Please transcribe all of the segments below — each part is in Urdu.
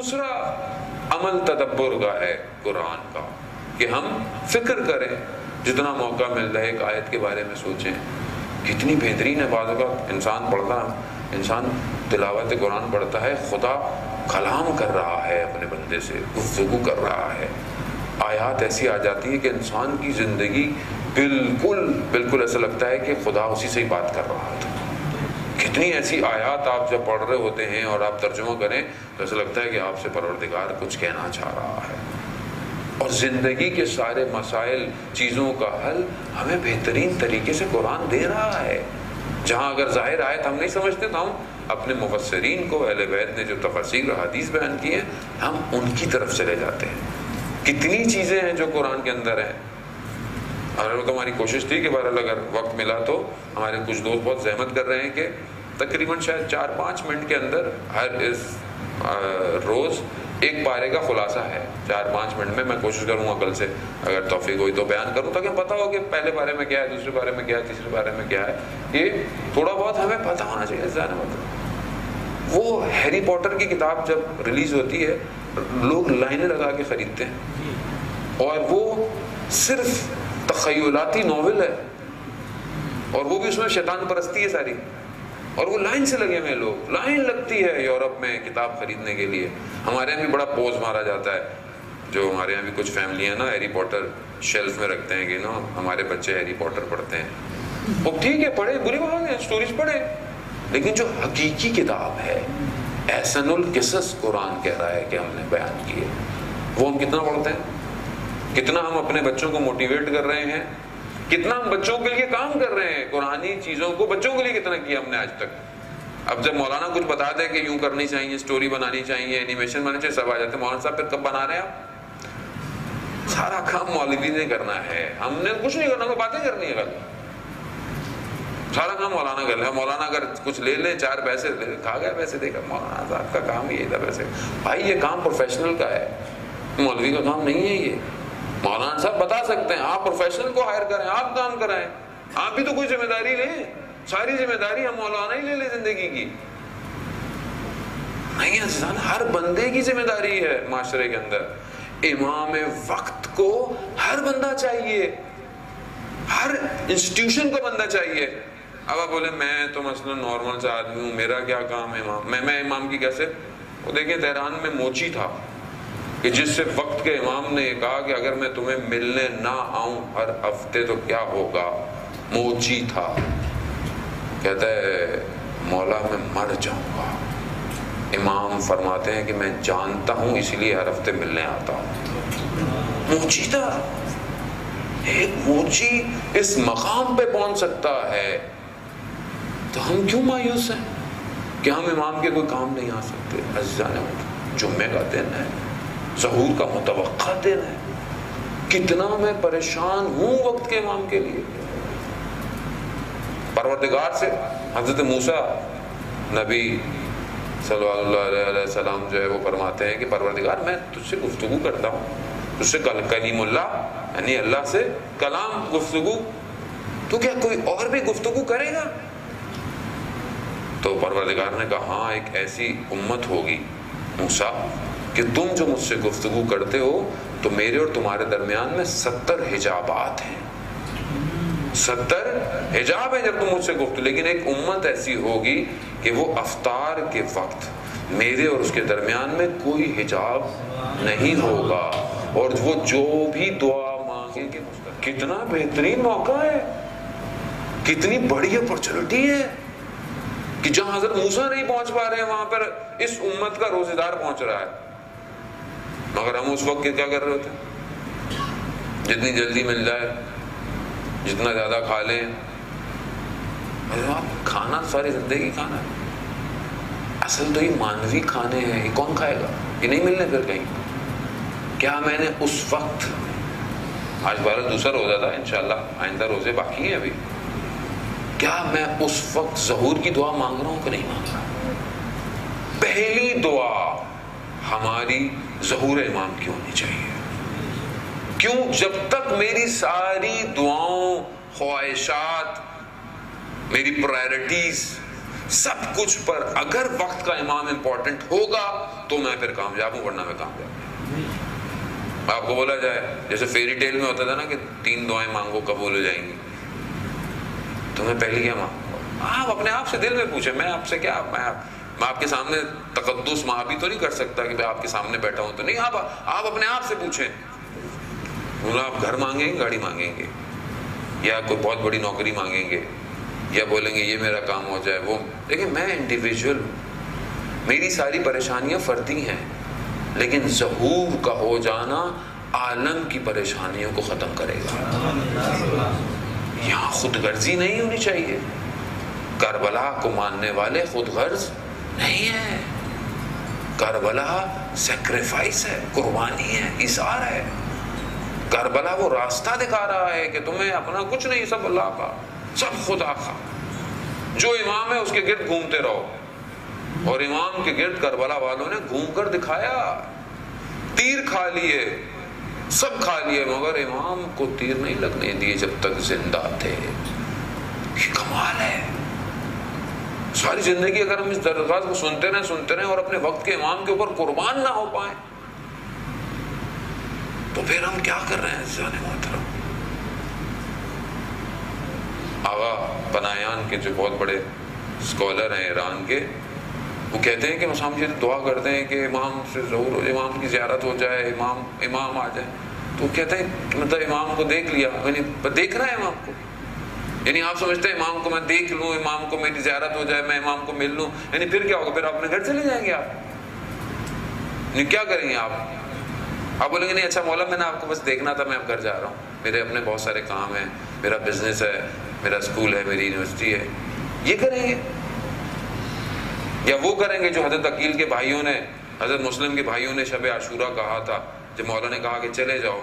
دوسرا عمل تدبر کا ہے قرآن کا کہ ہم فکر کریں، جتنا موقع مل رہا ہے ایک آیت کے بارے میں سوچیں. کتنی بہترین ہے. بعض اوقات انسان تلاوت قرآن پڑھتا ہے، خدا کلام کر رہا ہے اپنے بندے سے، گفتگو کر رہا ہے. آیات ایسی آ جاتی ہے کہ انسان کی زندگی بالکل ایسا لگتا ہے کہ خدا اسی سے ہی بات کر رہا تھا. کتنی ایسی آیات آپ جب پڑھ رہے ہوتے ہیں اور آپ ترجمہ کریں تو ایسا لگتا ہے کہ آپ سے پروردگار کچھ کہنا چاہ رہا ہے. اور زندگی کے سارے مسائل، چیزوں کا حل ہمیں بہترین طریقے سے قرآن دے رہا ہے. جہاں اگر ظاہر آیت ہم نہیں سمجھتے تو ہم اپنے مفسرین کو، اہل بیت نے جو تفاسیر حدیث بیان کی ہیں، ہم ان کی طرف چلے جاتے ہیں. کتنی چیزیں ہیں جو قرآن کے اندر ہیں. اور ہماری کوشش تھی کہ بہرحال اگر وقت ملا تو ہمارے کچھ دوست بہت زحمت کر رہے ہیں کہ تقریباً شاید 4-5 منٹ کے اندر ہر روز ایک پارے کا خلاصہ ہے. 4-5 منٹ میں کوشش کروں گا کل سے اگر توفیق ہوئی تو بیان کروں تاکہ پتہ ہو کہ پہلے بارے میں کیا ہے، دوسرے بارے میں کیا ہے، تیسرے بارے میں کیا ہے. یہ تھوڑا بہت ہمیں پتہ ہونا چاہیے. ظاہر مطلب وہ ہیری پوٹر کی کتاب جب ریلیز ہوتی ہے لوگ لائنیں لگا کے خریدتے ہیں، اور وہ صرف تخیلاتی ناول ہے اور وہ بھی اس میں شیطان پرستی ہے ساری، اور وہ لائن سے لگے ہوئے لوگ. لائن لگتی ہے یورپ میں کتاب خریدنے کے لیے. ہمارے یہاں بھی بڑا پوز مارا جاتا ہے. جو ہمارے یہاں بھی کچھ فیملی ہیں نا ہیری پوٹر شیلف میں رکھتے ہیں کہ نا ہمارے بچے ہیری پوٹر پڑھتے ہیں. وہ ٹھیک ہے، پڑھے، بری بات ہے، سٹوریز پڑھے، لیکن جو حقیقی کتاب ہے، احسن القصص قرآن کہہ رہا ہے کہ ہم نے بیان کی ہے، وہ ہم کتنا پڑھتے ہیں؟ کتنا ہم اپنے بچوں کو موٹیویٹ کر رہے ہیں؟ کتنا ہم بچوں کے لیے کام کر رہے ہیں؟ قرآنی چیزوں کو بچوں کے لیے کتنا کیا ہم نے آج تک؟ اب جب مولانا کچھ بتا دے کہ یوں کرنی چاہیے، سٹوری بنانی چاہیے، اینیمیشن بنانی چاہیے، سب آ جاتے ہیں. مولانا صاحب پھر کب بنا رہے ہیں آپ؟ سارا کام مولوی نے کرنا ہے، ہم نے کچھ نہیں کرنا، ہمیں باتیں کرنی ہے. سارا کام مولانا کر لے. مولانا اگر کچھ لے لے، 4 پیسے کھا گیا پیسے دے کر، مولانا صاحب کا کام یہ تھا پیسے. بھائی یہ کام پروفیشنل کا ہے، مولوی کا کام نہیں ہے. یہ مولانا صاحب بتا سکتے ہیں، آپ پروفیشنل کو ہائر کریں، آپ کام کرائیں، آپ بھی تو کوئی ذمہ داری لیں. ساری ذمہ داری ہم مولانا ہی لے لیں زندگی کی. نہیں عزیزان، ہر بندے کی ذمہ داری ہے معاشرے کے اندر. امام وقت کو ہر بندہ چاہیے، ہر انسٹیٹیوشن کو بندہ چاہیے. اب آپ بولے میں تو مثلا نارمل سا آدمی ہوں، میرا کیا کام ہے امام؟ میں امام کی کیسے؟ وہ دیکھیں تہران میں موچی تھا کہ جس سے وقت کے امام نے یہ کہا کہ اگر میں تمہیں ملنے نہ آؤں ہر ہفتے تو کیا ہوگا. موچی تھا، کہتا ہے مولا میں مر جاؤں گا. امام فرماتے ہیں کہ میں جانتا ہوں اس لیے ہر ہفتے ملنے آتا ہوں. موچی تھا. ایک موچی اس مقام پہ پہنچ سکتا ہے تو ہم کیوں مایوس ہیں کہ ہم امام کے کوئی کام نہیں آ سکتے؟ عزیزان، جمعے کا دن ہے، ظہور کا متوقع دن ہے. کتنا میں پریشان ہوں وقت کے امام کے لیے. پروردگار سے حضرت موسیٰ نبی صلی اللہ علیہ وسلم جو ہے وہ فرماتے ہیں کہ پروردگار میں تجھ سے گفتگو کرتا ہوں، تجھ سے کلیم اللہ یعنی اللہ سے کلام گفتگو، تو کیا کوئی اور بھی گفتگو کرے گا؟ تو پروردگار نے کہا ہاں، ایک ایسی امت ہوگی موسیٰ کہ تم جو مجھ سے گفتگو کرتے ہو تو میرے اور تمہارے درمیان میں 70 حجابات ہیں. 70 حجاب ہے جب تم مجھ سے گفتگو. لیکن ایک امت ایسی ہوگی کہ وہ افطار کے وقت میرے اور اس کے درمیان میں کوئی حجاب نہیں ہوگا، اور وہ جو بھی دعا مانگے گے. کتنا بہترین موقع ہے، کتنی بڑی اپرچونٹی ہے کہ جہاں حضرت موسیٰ نہیں پہنچ پا رہے ہیں وہاں پر اس امت کا روزے دار پہنچ رہا ہے. مگر ہم اس وقت کیا کر رہے ہوتے ہیں؟ جتنی جلدی مل جائے، جتنا زیادہ کھا لیں. کھانا ساری زندگی کھانا ہے، اصل تو یہ مانوی کھانے ہیں. یہ کون کھائے گا؟ یہ نہیں ملنے پھر کہیں. کیا میں نے اس وقت، آج 12 دوسرا روزہ تھا، انشاءاللہ آئندہ روزے باقی ہیں ابھی، کیا میں اس وقت ظہور کی دعا مانگ رہا ہوں کہ نہیں مانگ رہا؟ پہلی دعا ہماری ظہور امام کی ہونی چاہیے. کیوں؟ جب تک میری ساری دعاؤں، خواہشات، میری پرائرٹیز سب کچھ پر اگر وقت کا امام امپورٹنٹ ہوگا تو میں پھر کامیاب ہوں، ورنہ میں کامیاب نہیں۔ آپ کو بولا جائے جیسے فیری ٹیل میں ہوتا تھا نا کہ 3 دعائیں مانگو قبول ہو جائیں گی، تو میں پہلے کیا مانگوں؟ آپ اپنے آپ سے دل میں پوچھیں، میں آپ سے کیا، میں آپ کے سامنے تقدس مہابی تو نہیں کر سکتا کہ میں آپ کے سامنے بیٹھا ہوں، تو نہیں، آپ اپنے آپ سے پوچھیں۔ آپ گھر مانگیں گے، گاڑی مانگیں گے، یا کوئی بہت بڑی نوکری مانگیں گے، یا بولیں گے یہ میرا کام ہو جائے وہ، لیکن میں انڈیویجول ہوں، میری ساری پریشانیاں فردی ہیں، لیکن ظہور کا ہو جانا عالم کی پریشانیوں کو ختم کرے گا۔ یہاں خود غرضی نہیں ہونی چاہیے۔ کربلا کو ماننے والے خود غرض نہیں ہے، کربلا سیکریفائس ہے، قربانی ہے، ایثار ہے۔ کربلا وہ راستہ دکھا رہا ہے کہ تمہیں اپنا کچھ نہیں، سب اللہ کا، سب خدا کا۔ جو امام ہے اس کے گرد گھومتے رہو، اور امام کے گرد کربلا والوں نے گھوم کر دکھایا، تیر کھا لیے، سب کھا لیے، مگر امام کو تیر نہیں لگنے دیے جب تک زندہ تھے۔ یہ کمال ہے۔ ساری زندگی اگر ہم اس درخواست کو سنتے رہیں اور اپنے وقت کے امام کے اوپر قربان نہ ہو پائیں تو پھر ہم کیا کر رہے ہیں؟ عزیزان محترم، آغا پناہیان کے جو بہت بڑے اسکالر ہیں ایران کے، وہ کہتے ہیں کہ ہم یہ دعا کرتے ہیں کہ امام سے ظہور ہو جائے، امام کی زیارت ہو جائے، امام آ جائے، تو وہ کہتے ہیں کہ مطلب امام کو دیکھ لیا، یعنی دیکھ رہا ہے امام کو، یعنی آپ سمجھتے ہیں امام کو میں دیکھ لوں، امام کو میری زیارت ہو جائے، میں امام کو مل لوں، یعنی پھر کیا ہوگا؟ پھر آپ اپنے گھر چلے جائیں گے، آپ یعنی کیا کریں گے؟ آپ بولیں گے نہیں اچھا مولا میں نے آپ کو بس دیکھنا تھا، میں اب گھر جا رہا ہوں، میرے اپنے بہت سارے کام ہیں، میرا بزنس ہے، میرا اسکول ہے، میری یونیورسٹی ہے۔ یہ کریں گے؟ یا وہ کریں گے جو حضرت عقیل کے بھائیوں نے، حضرت مسلم کے بھائیوں نے شب عاشورہ کہا تھا، جب مولا نے کہا کہ چلے جاؤ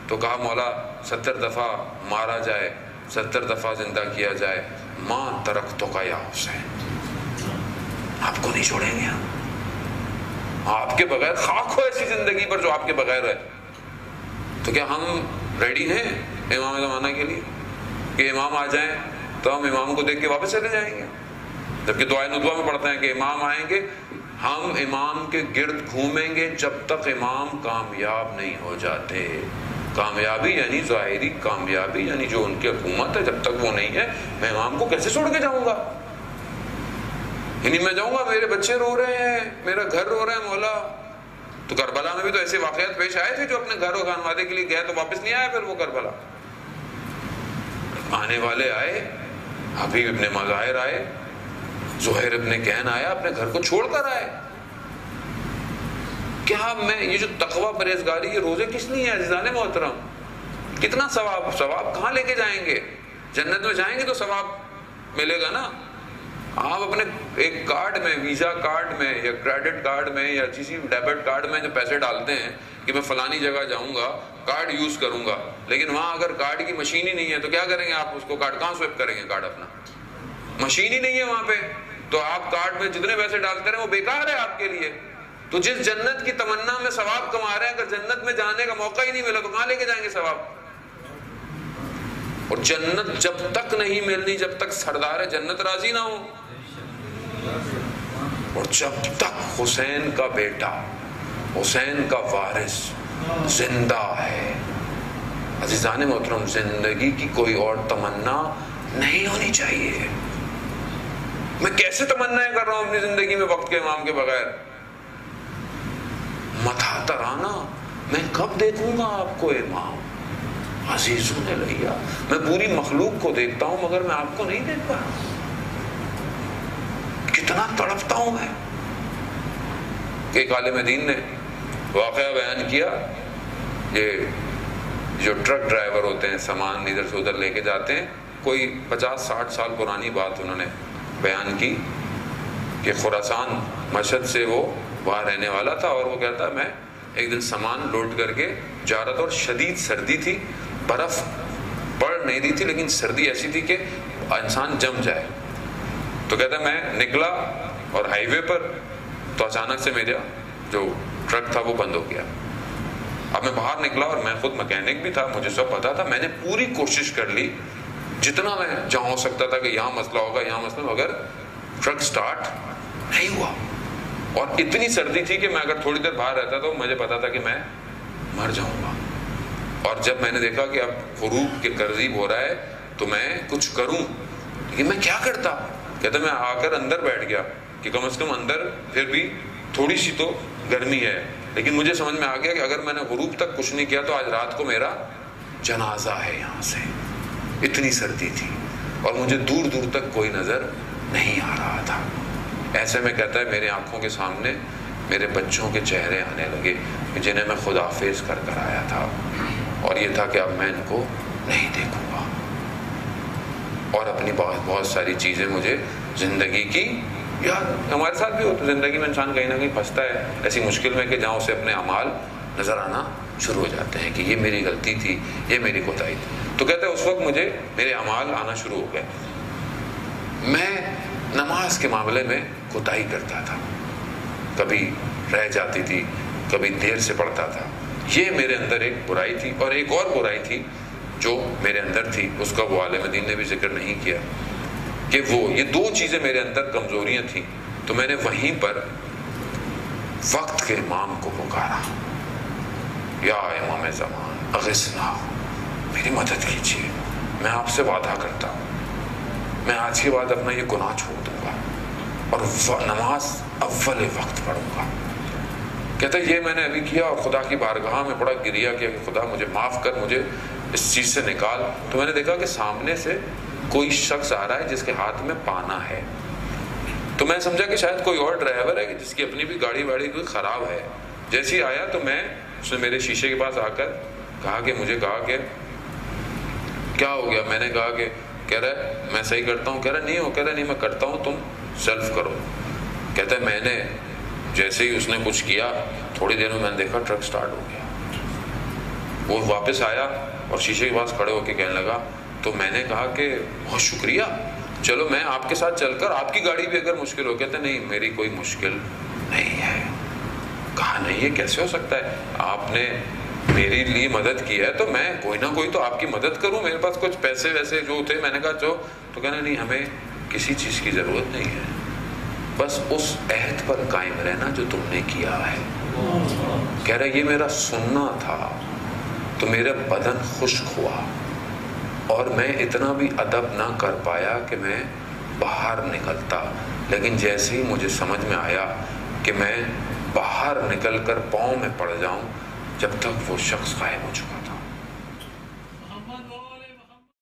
تو کہا مولا 70 دفعہ مارا جائے، 70 دفعہ زندہ کیا جائے، ماں ترکتو کا یا حسین، آپ کو نہیں چھوڑیں گے ہم، آپ کے بغیر خاک ہو ایسی زندگی پر جو آپ کے بغیر ہے۔ تو کیا ہم ریڈی ہیں امام زمانہ کے لیے کہ امام آ جائیں تو ہم امام کو دیکھ کے واپس چلے جائیں گے؟ جبکہ دعائے ندوہ میں پڑھتے ہیں کہ امام آئیں گے، ہم امام کے گرد گھومیں گے جب تک امام کامیاب نہیں ہو جاتے۔ کامیابی یعنی ظاہری کامیابی، یعنی جو ان کی حکومت ہے، جب تک وہ نہیں ہے میں امام کو کیسے چھوڑ کے جاؤں گا؟ یعنی میں جاؤں گا میرے بچے رو رہے ہیں، میرا گھر رو رہا ہے مولا۔ تو کربلا میں بھی تو ایسے واقعات پیش آئے تھے، جو اپنے گھر و خانوادے کے لیے گئے تو واپس نہیں آئے، پھر وہ کربلا آنے والے آئے، حبیب ابن مظاہر آئے، زہیر ابن کہن آیا، اپنے گھر کو چھوڑ کر آئے۔ کیا میں یہ جو تقوی پرہیزگاری، یہ روزے کس لیے ہیں عزیزان محترم؟ کتنا ثواب کہاں لے کے جائیں گے؟ جنت میں جائیں گے تو ثواب ملے گا نا۔ آپ اپنے ایک کارڈ میں، ویزا کارڈ میں یا کریڈٹ کارڈ میں یا کسی ڈیبٹ کارڈ میں جو پیسے ڈالتے ہیں کہ میں فلانی جگہ جاؤں گا، کارڈ یوز کروں گا، لیکن وہاں اگر کارڈ کی مشین ہی نہیں ہے تو کیا کریں گے آپ؟ اس کو کارڈ کہاں سویپ کریں گے؟ کارڈ اپنا، مشین ہی نہیں ہے وہاں پہ، تو آپ کارڈ میں جتنے پیسے ڈالتے رہے وہ بیکار ہے آپ کے لیے۔ تو جس جنت کی تمنا میں ثواب کما رہے ہیں، اگر جنت میں جانے کا موقع ہی نہیں ملا تو کہاں لے کے جائیں گے ثواب؟ اور جنت جب تک نہیں ملنی جب تک سردار جنت راضی نہ ہو، اور جب تک حسین کا بیٹا، حسین کا وارث زندہ ہے۔ عزیزان محترم، زندگی کی کوئی اور تمنا نہیں ہونی چاہیے۔ میں کیسے تمنائیں کر رہا ہوں اپنی زندگی میں وقت کے امام کے بغیر؟ متھا ترانا، میں کب دیکھوں گا آپ کو امام؟ عزیزوں نے لیا، میں پوری مخلوق کو دیکھتا ہوں مگر میں آپ کو نہیں دیکھ پا رہا۔ کتنا تڑپتا ہوں میں۔ ایک عالم دین نے واقعہ بیان کیا، یہ جو ٹرک ڈرائیور ہوتے ہیں سامان ادھر سے ادھر لے کے جاتے ہیں، کوئی 50-60 سال پرانی بات انہوں نے بیان کی کہ خراسان مشہد سے وہ وہاں رہنے والا تھا، اور وہ کہتا میں ایک دن سامان لوڈ کر کے جا رہا تھا، اور شدید سردی تھی، برف پڑ نہیں رہی تھی لیکن سردی ایسی تھی کہ انسان جم جائے۔ تو کہتا میں نکلا اور ہائی وے پر، تو اچانک سے میرا جو ٹرک تھا وہ بند ہو گیا۔ اب میں باہر نکلا اور میں خود مکینک بھی تھا، مجھے سب پتا تھا، میں نے پوری کوشش کر لی جتنا میں جہاں ہو سکتا تھا کہ یہاں مسئلہ ہوگا، یہاں مسئلہ، مگر ٹرک سٹارٹ نہیں ہوا، اور اتنی سردی تھی کہ میں اگر تھوڑی دیر باہر رہتا تو مجھے پتا تھا کہ میں مر جاؤں گا. اور جب میں نے دیکھا کہ اب غروب کے قریب ہو رہا ہے تو میں کچھ کروں، لیکن میں کیا کرتا. کہتا میں آ کر اندر بیٹھ گیا کہ کم از کم اندر پھر بھی تھوڑی سی تو گرمی ہے. لیکن مجھے سمجھ میں آ گیا کہ اگر میں نے غروب تک کچھ نہیں کیا تو آج رات کو میرا جنازہ ہے یہاں سے. اتنی سردی تھی اور مجھے دور دور تک کوئی نظر نہیں آ رہا تھا. ایسے میں کہتا ہے میرے آنکھوں کے سامنے میرے بچوں کے چہرے آنے لگے جنہیں میں خداحافظ کر کر آیا تھا، اور یہ تھا کہ اب میں ان کو نہیں دیکھوں گا. اور اپنی بہت ساری چیزیں مجھے زندگی کی یاد، ہمارے ساتھ بھی ہوتا ہے زندگی میں، انسان کہیں نہ کہیں پھنستا ہے ایسی مشکل میں کہ جہاں اسے اپنے اعمال نظر آنا شروع ہو جاتے ہیں کہ یہ میری غلطی تھی، یہ میری کوتاہی تھی. تو کہتے ہیں اس وقت مجھے میرے اعمال آنا شروع ہو گئے. میں نماز کے معاملے میں کوتاہی کرتا تھا، کبھی رہ جاتی تھی، کبھی دیر سے پڑھتا تھا. یہ میرے اندر ایک برائی تھی. اور ایک اور برائی تھی جو میرے اندر تھی، اس کا وہ عالم دین نے بھی ذکر نہیں کیا، کہ وہ یہ دو چیزیں میرے اندر کمزوریاں تھیں. تو میں نے وہیں پر وقت کے امام کو پکارا، یا امام زمان اغثنا، میری مدد کیجیے، میں آپ سے وعدہ کرتا ہوں میں آج کے بعد اپنا یہ گناہ چھوڑ دوں گا اور نماز اول وقت پڑھوں گا. کہتا ہے یہ میں نے ابھی کیا اور خدا کی بارگاہ میں بڑا گریا کیا کہ خدا مجھے معاف کر، مجھے اس چیز سے نکال. تو میں نے دیکھا کہ سامنے سے کوئی شخص آ رہا ہے جس کے ہاتھ میں پانا ہے. تو میں سمجھا کہ شاید کوئی اور ڈرائیور ہے جس کی اپنی بھی گاڑی واڑی کوئی خراب ہے. جیسے ہی آیا تو اس نے میرے شیشے کے پاس آ کر مجھے کہا کہ کیا ہو گیا. میں نے کہا کہ کہہ رہا ہے میں صحیح کرتا ہوں. کہہ رہا نہیں ہو. کہہ رہا نہیں میں کرتا ہوں، تم سیلف کرو. کہتا ہے میں نے جیسے ہی اس نے کچھ کیا تھوڑی دیر میں نے دیکھا ٹرک سٹارٹ ہو گیا. وہ واپس آیا اور شیشے کے پاس کھڑے ہو کے کہنے لگا. تو میں نے کہا کہ بہت شکریہ، چلو میں آپ کے ساتھ چل کر آپ کی گاڑی بھی اگر مشکل ہو. کہتے نہیں میری کوئی مشکل نہیں ہے. کہا نہیں یہ کیسے ہو سکتا ہے، آپ نے میری لیے مدد کی ہے تو میں کوئی نہ کوئی تو آپ کی مدد کروں. میرے پاس کچھ پیسے ویسے جو تھے میں نے کہا تو کہنا نہیں ہمیں کسی چیز کی ضرورت نہیں ہے، بس اس عہد پر قائم رہنا جو تم نے کیا ہے. کہہ رہا یہ میرا سننا تھا تو میرا بدن خشک ہوا اور میں اتنا بھی ادب نہ کر پایا کہ میں باہر نکلتا. لیکن جیسے ہی مجھے سمجھ میں آیا کہ میں باہر نکل کر پاؤں میں پڑ جاؤں، جب تک وہ شخص غائب ہو چکا.